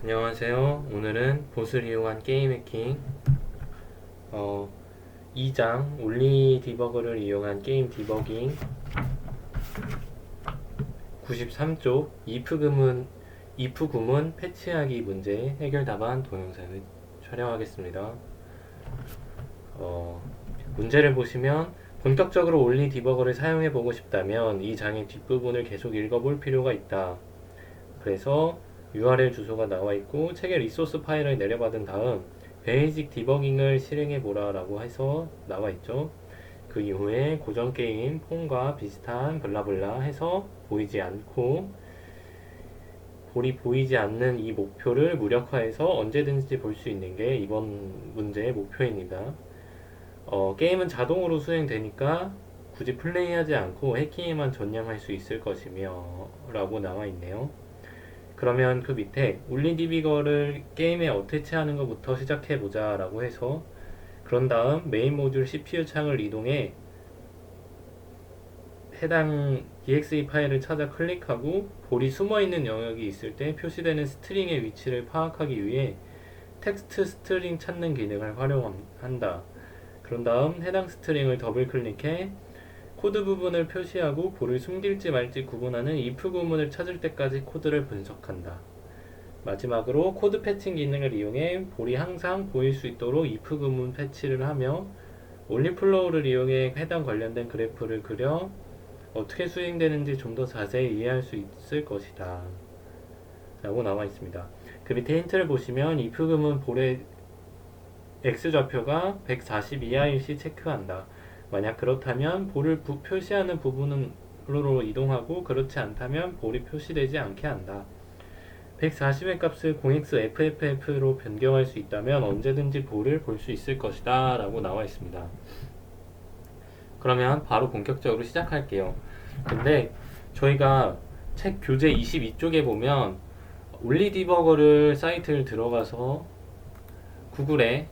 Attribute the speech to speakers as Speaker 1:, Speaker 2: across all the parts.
Speaker 1: 안녕하세요. 오늘은 봇을 이용한 게임 해킹 2장 올리 디버거를 이용한 게임 디버깅 93쪽 if 구문 패치하기 문제 해결 답안 동영상을 촬영하겠습니다. 문제를 보시면 본격적으로 올리 디버거를 사용해 보고 싶다면 이 장의 뒷부분을 계속 읽어볼 필요가 있다. 그래서 URL 주소가 나와 있고 책의 리소스 파일을 내려받은 다음 베이직 디버깅을 실행해 보라 라고 해서 나와 있죠. 그 이후에 고전 게임 폰과 비슷한 블라블라 해서 보이지 않는 이 목표를 무력화해서 언제든지 볼 수 있는 게 이번 문제의 목표입니다. 게임은 자동으로 수행되니까 굳이 플레이하지 않고 해킹에만 전념할 수 있을 것이며 라고 나와 있네요. 그러면 그 밑에 올리디비거를 게임에 어태치하는 것부터 시작해보자 라고 해서 그런 다음 메인 모듈 CPU 창을 이동해 해당 exe 파일을 찾아 클릭하고 볼이 숨어있는 영역이 있을 때 표시되는 스트링의 위치를 파악하기 위해 텍스트 스트링 찾는 기능을 활용한다. 그런 다음 해당 스트링을 더블 클릭해 코드 부분을 표시하고 볼을 숨길지 말지 구분하는 if 구문을 찾을 때까지 코드를 분석한다. 마지막으로 코드 패칭 기능을 이용해 볼이 항상 보일 수 있도록 if 구문 패치를 하며 올리플로우를 이용해 해당 관련된 그래프를 그려 어떻게 수행되는지 좀 더 자세히 이해할 수 있을 것이다 라고 나와 있습니다. 그 밑에 힌트를 보시면 if 구문 볼의 x좌표가 140 이하일 시 체크한다. 만약 그렇다면 볼을 표시하는 부분으로 이동하고 그렇지 않다면 볼이 표시되지 않게 한다. 140의 값을 0xFFF로 변경할 수 있다면 언제든지 볼을 볼 수 있을 것이다 라고 나와 있습니다. 그러면 바로 본격적으로 시작할게요. 근데 저희가 책 교재 22쪽에 보면 올리디버거를 사이트를 들어가서 구글에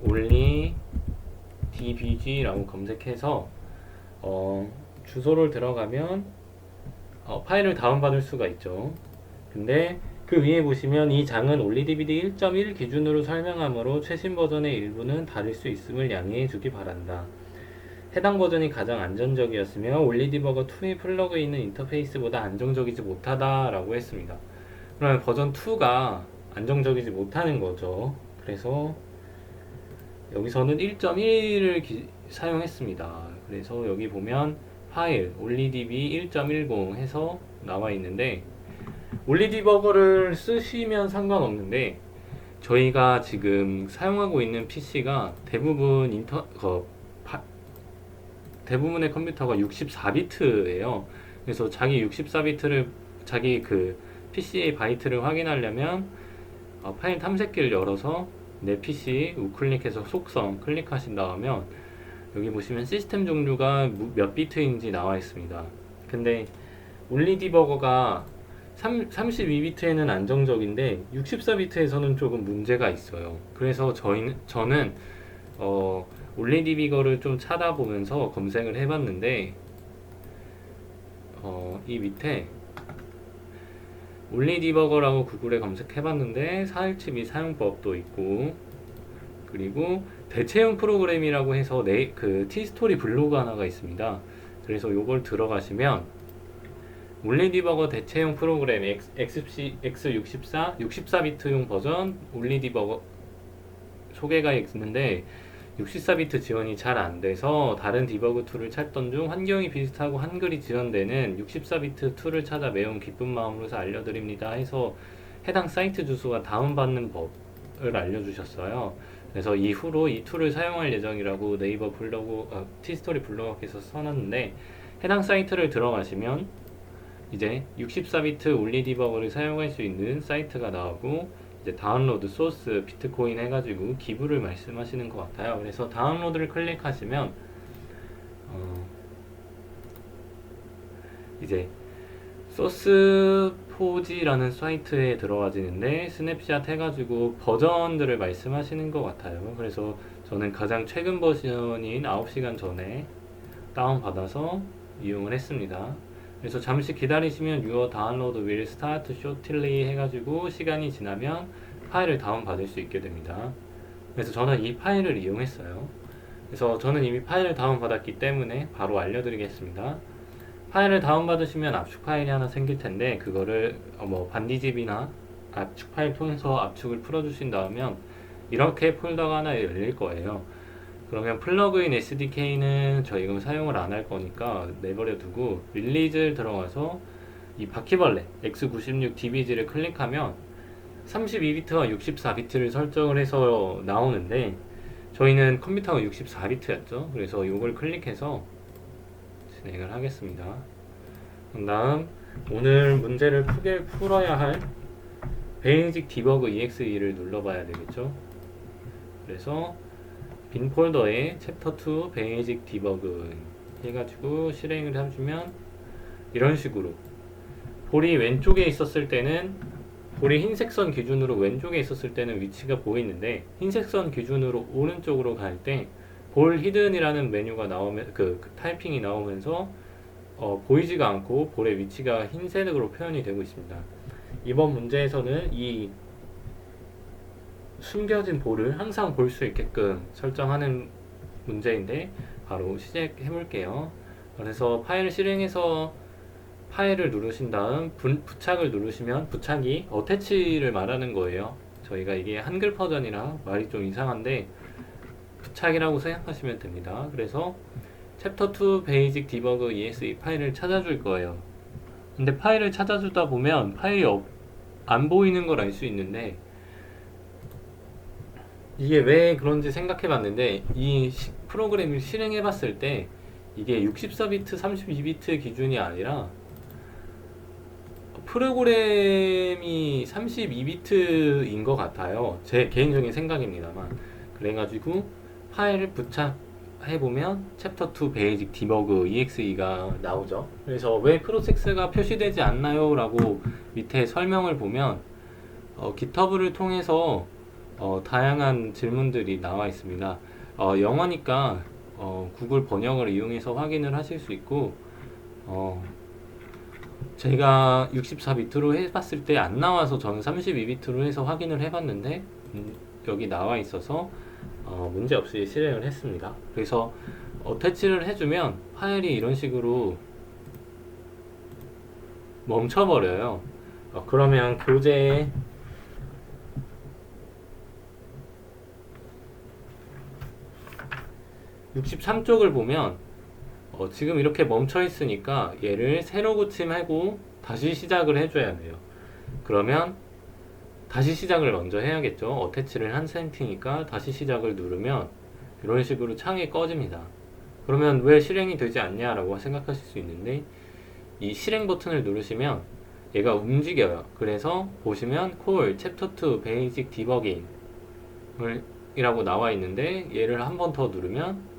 Speaker 1: 올리 dbg라고 검색해서 주소를 들어가면 파일을 다운받을 수가 있죠. 근데 그 위에 보시면 이 장은 올리DBD 1.1 기준으로 설명하므로 최신 버전의 일부는 다를 수 있음을 양해해 주기 바란다. 해당 버전이 가장 안정적이었으며 올리디버거 2의 플러그인은 인터페이스보다 안정적이지 못하다 라고 했습니다. 그러면 버전 2가 안정적이지 못하는 거죠. 그래서 여기서는 1.1을 사용했습니다. 그래서 여기 보면 파일 올리DB 1.10 해서 나와 있는데 올리디버거를 쓰시면 상관없는데 저희가 지금 사용하고 있는 PC가 대부분의 컴퓨터가 64비트예요. 그래서 자기 64비트를 자기 그 PC의 바이트를 확인하려면 파일 탐색기를 열어서 내 PC 우클릭해서 속성 클릭하신 다음에 여기 보시면 시스템 종류가 몇 비트인지 나와 있습니다. 근데 올리디버거가 32비트에는 안정적인데 64비트에서는 조금 문제가 있어요. 그래서 저는 올리디버거를 좀 찾아보면서 검색을 해봤는데 이 밑에 올리디버거라고 구글에 검색해봤는데 417비 사용법도 있고 그리고 대체형 프로그램이라고 해서 그 티스토리 블로그 하나가 있습니다. 그래서 요걸 들어가시면 올리디버거 대체형 프로그램 X64 64비트용 버전 올리디버거 소개가 있는데 64비트 지원이 잘 안돼서 다른 디버그 툴을 찾던 중 환경이 비슷하고 한글이 지원되는 64비트 툴을 찾아 매우 기쁜 마음으로서 알려드립니다 해서 해당 사이트 주소가 다운받는 법을 알려주셨어요. 그래서 이후로 이 툴을 사용할 예정이라고 네이버 블로그 티스토리 블로그에서 써놨는데 해당 사이트를 들어가시면 이제 64비트 올리디버거를 사용할 수 있는 사이트가 나오고 이제 다운로드 소스 비트코인 해가지고 기부를 말씀하시는 것 같아요. 그래서 다운로드를 클릭하시면 이제 소스포지라는 사이트에 들어가지는데 스냅샷 해가지고 버전들을 말씀하시는 것 같아요. 그래서 저는 가장 최근 버전인 9시간 전에 다운받아서 이용을 했습니다. 그래서 잠시 기다리시면 Your download will start shortly 해가지고 시간이 지나면 파일을 다운받을 수 있게 됩니다. 그래서 저는 이 파일을 이용했어요. 그래서 저는 이미 파일을 다운받았기 때문에 바로 알려드리겠습니다. 파일을 다운받으시면 압축 파일이 하나 생길 텐데 그거를 반디집이나 압축 파일 통해서 압축을 풀어주신 다음에 이렇게 폴더가 하나 열릴 거예요. 그러면 플러그인 SDK는 저희가 사용을 안 할 거니까 내버려 두고 릴리즈를 들어가서 이 바퀴벌레 X96DBG를 클릭하면 32비트와 64비트를 설정을 해서 나오는데 저희는 컴퓨터가 64비트였죠. 그래서 이걸 클릭해서 진행을 하겠습니다. 그 다음 오늘 문제를 풀어야 할 베이직 디버그 EXE를 눌러봐야 되겠죠. 그래서 빈 폴더에 챕터 2 베이직 디버그 해가지고 실행을 해주면 이런 식으로 볼이 왼쪽에 있었을 때는 볼이 흰색 선 기준으로 왼쪽에 있었을 때는 위치가 보이는데 흰색 선 기준으로 오른쪽으로 갈 때 볼 히든이라는 메뉴가 나오면 그 타이핑이 나오면서 보이지가 않고 볼의 위치가 흰색으로 표현이 되고 있습니다. 이번 문제에서는 이 숨겨진 볼을 항상 볼 수 있게끔 설정하는 문제인데 바로 시작해 볼게요. 그래서 파일을 실행해서 파일을 누르신 다음 부착을 누르시면 부착이 어태치를 말하는 거예요. 저희가 이게 한글 버전이라 말이 좀 이상한데 부착이라고 생각하시면 됩니다. 그래서 챕터 2 베이직 디버그 EXE 파일을 찾아줄 거예요. 근데 파일을 찾아주다 보면 파일이 안 보이는 걸 알 수 있는데 이게 왜 그런지 생각해 봤는데 이 프로그램을 실행해 봤을 때 이게 64비트, 32비트 기준이 아니라 프로그램이 32비트인 것 같아요. 제 개인적인 생각입니다만. 그래가지고 파일을 부착해보면 챕터 2 베이직 디버그 EXE가 나오죠. 그래서 왜 프로섹스가 표시되지 않나요? 라고 밑에 설명을 보면 GitHub를 통해서 다양한 질문들이 나와 있습니다. 영어니까 구글 번역을 이용해서 확인을 하실 수 있고 제가 64비트로 해봤을 때 안 나와서 저는 32비트로 해서 확인을 해봤는데 여기 나와 있어서 문제 없이 실행을 했습니다. 그래서 어태치를 해주면 파일이 이런 식으로 멈춰버려요. 그러면 교재에 63쪽을 보면 지금 이렇게 멈춰 있으니까 얘를 새로 고침하고 다시 시작을 해줘야 돼요. 그러면 다시 시작을 먼저 해야겠죠. 어태치를 한 상태니까 다시 시작을 누르면 이런 식으로 창이 꺼집니다. 그러면 왜 실행이 되지 않냐라고 생각하실 수 있는데 이 실행 버튼을 누르시면 얘가 움직여요. 그래서 보시면 Call Chapter 2 Basic Debugging 이라고 나와 있는데 얘를 한 번 더 누르면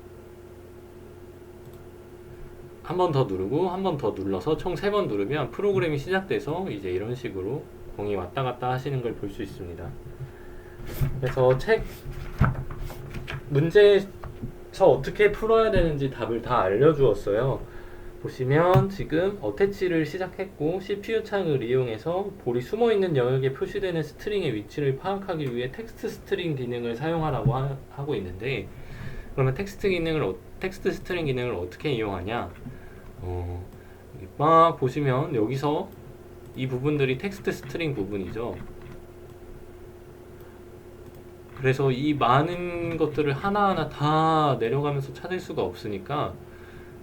Speaker 1: 한 번 더 누르고 한 번 더 눌러서 총 3번 누르면 프로그램이 시작돼서 이제 이런 식으로 공이 왔다 갔다 하시는 걸 볼 수 있습니다. 그래서 문제에서 어떻게 풀어야 되는지 답을 다 알려주었어요. 보시면 지금 어태치를 시작했고 CPU 창을 이용해서 볼이 숨어있는 영역에 표시되는 스트링의 위치를 파악하기 위해 텍스트 스트링 기능을 사용하라고 하고 있는데 그러면 텍스트 스트링 기능을 어떻게 이용하냐? 여기 막 보시면 여기서 이 부분들이 텍스트 스트링 부분이죠. 그래서 이 많은 것들을 하나하나 다 내려가면서 찾을 수가 없으니까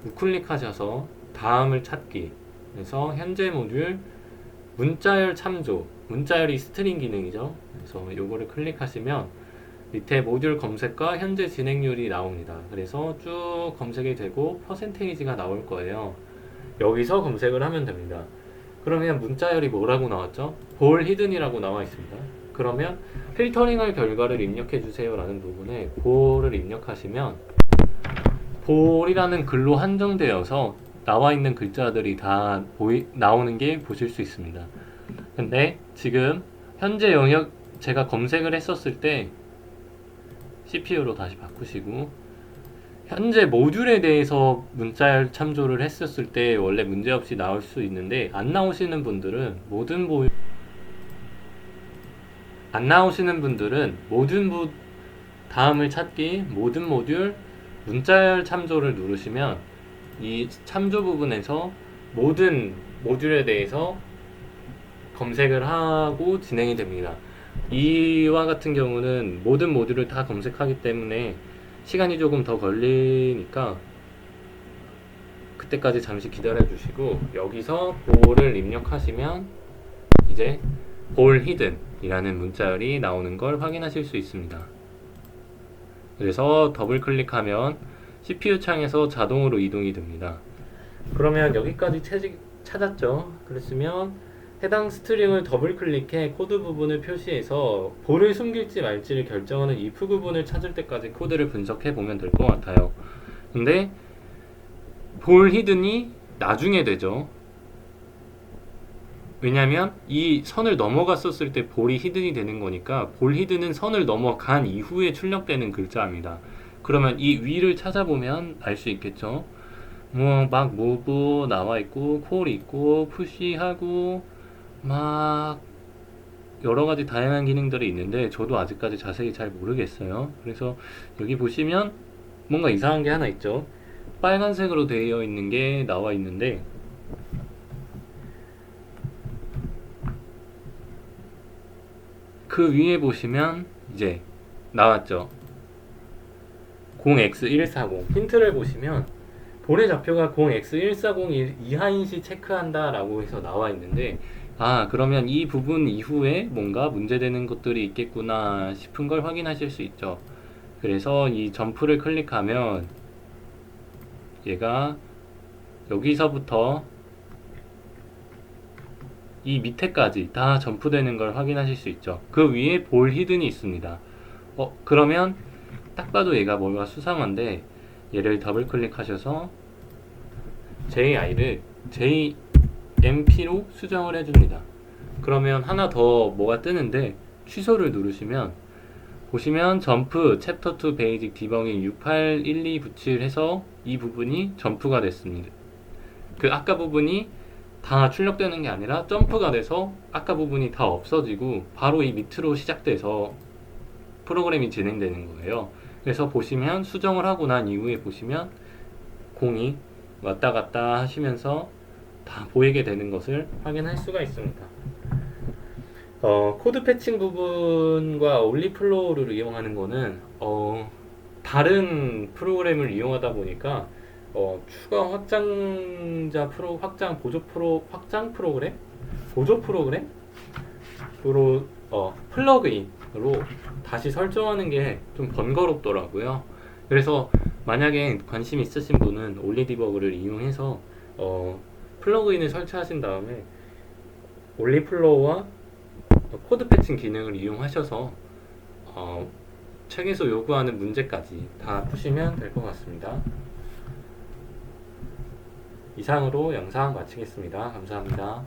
Speaker 1: 우클릭하셔서 다음을 찾기 그래서 현재 모듈 문자열 참조 문자열이 스트링 기능이죠. 그래서 요거를 클릭하시면 밑에 모듈 검색과 현재 진행률이 나옵니다. 그래서 쭉 검색이 되고 퍼센테이지가 나올 거예요. 여기서 검색을 하면 됩니다. 그러면 문자열이 뭐라고 나왔죠? 볼 히든이라고 나와 있습니다. 그러면 필터링할 결과를 입력해 주세요 라는 부분에 볼을 입력하시면 볼이라는 글로 한정되어서 나와 있는 글자들이 다 나오는 게 보실 수 있습니다. 근데 지금 현재 영역 제가 검색을 했었을 때 CPU로 다시 바꾸시고 현재 모듈에 대해서 문자열 참조를 했었을 때 원래 문제없이 나올 수 있는데 안 나오시는 분들은 모든 다음을 찾기 모든 모듈 문자열 참조를 누르시면 이 참조 부분에서 모든 모듈에 대해서 검색을 하고 진행이 됩니다. 이와 같은 경우는 모든 모듈을 다 검색하기 때문에 시간이 조금 더 걸리니까 그때까지 잠시 기다려 주시고 여기서 볼을 입력하시면 이제 볼 히든 이라는 문자열이 나오는 걸 확인하실 수 있습니다. 그래서 더블 클릭하면 CPU 창에서 자동으로 이동이 됩니다. 그러면 여기까지 찾았죠? 그랬으면 해당 스트링을 더블 클릭해 코드 부분을 표시해서 볼을 숨길지 말지를 결정하는 if 부분을 찾을 때까지 코드를 분석해 보면 될 것 같아요. 근데 볼 히든이 나중에 되죠. 왜냐면 이 선을 넘어갔었을 때 볼이 히든이 되는 거니까 볼 히든은 선을 넘어간 이후에 출력되는 글자입니다. 그러면 이 위를 찾아보면 알 수 있겠죠. 뭐 막 모브 나와 있고 콜 있고 푸시하고 막 여러 가지 다양한 기능들이 있는데 저도 아직까지 자세히 잘 모르겠어요. 그래서 여기 보시면 뭔가 이상한 게 하나 있죠. 빨간색으로 되어 있는 게 나와 있는데 그 위에 보시면 이제 나왔죠. 0x140 힌트를 보시면 볼의 좌표가 0x140 이하인 시 체크한다 라고 해서 나와 있는데 그러면 이 부분 이후에 뭔가 문제되는 것들이 있겠구나 싶은 걸 확인하실 수 있죠. 그래서 이 점프를 클릭하면 얘가 여기서부터 이 밑에까지 다 점프되는 걸 확인하실 수 있죠. 그 위에 볼 히든이 있습니다. 그러면 딱 봐도 얘가 뭔가 수상한데 얘를 더블 클릭하셔서 JI를 JMP로 수정을 해줍니다. 그러면 하나 더 뭐가 뜨는데 취소를 누르시면 보시면 점프 챕터 2 베이직 디버깅 681297 해서 이 부분이 점프가 됐습니다. 그 아까 부분이 다 출력되는 게 아니라 점프가 돼서 아까 부분이 다 없어지고 바로 이 밑으로 시작돼서 프로그램이 진행되는 거예요. 그래서 보시면 수정을 하고 난 이후에 보시면 공이 왔다 갔다 하시면서 다 보이게 되는 것을 확인할 수가 있습니다. 코드 패칭 부분과 올리플로우를 이용하는 거는 다른 프로그램을 이용하다 보니까 추가 확장 프로그램 보조 프로그램으로 플러그인으로 다시 설정하는 게 좀 번거롭더라고요. 그래서 만약에 관심 있으신 분은 올리디버그를 이용해서 플러그인을 설치하신 다음에 올리플로우와 코드 패칭 기능을 이용하셔서 책에서 요구하는 문제까지 다 푸시면 될 것 같습니다. 이상으로 영상 마치겠습니다. 감사합니다.